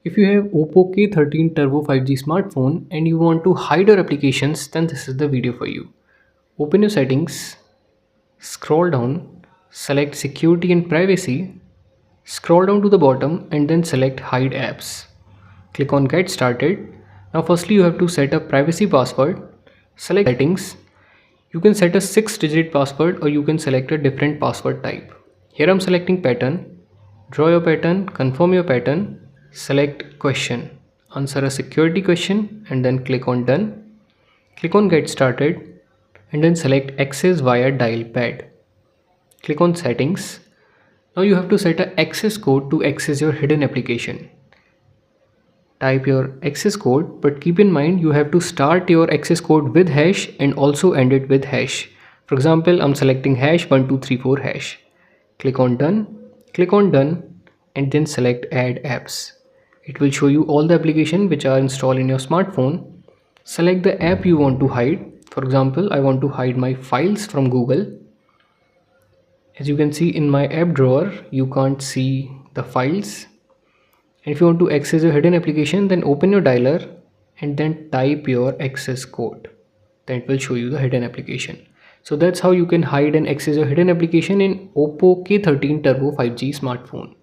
If you have Oppo K13 Turbo 5G smartphone and you want to hide your applications, then this is the video for you. Open your settings, scroll down, select security and privacy, scroll down to the bottom and then select hide apps. Click on get started. Now firstly you have to set a privacy password. Select settings. You can set a 6-digit password or you can select a different password type. Here I'm selecting pattern. Draw your pattern, confirm your pattern, select question. Answer a security question and then click on done. Click on get started and then select access via dial pad. Click on settings. Now you have to set an access code to access your hidden application. Type your access code, but keep in mind you have to start your access code with hash and also end it with hash. For example, I'm selecting hash 1234 hash. Click on done and then select add apps. It will show you all the applications which are installed in your smartphone. Select the app you want to hide. For example, I want to hide my files from Google. As you can see in my app drawer, you can't see the files. And if you want to access your hidden application, then open your dialer and then type your access code. Then it will show you the hidden application. So that's how you can hide and access your hidden application in Oppo K13 Turbo 5G smartphone.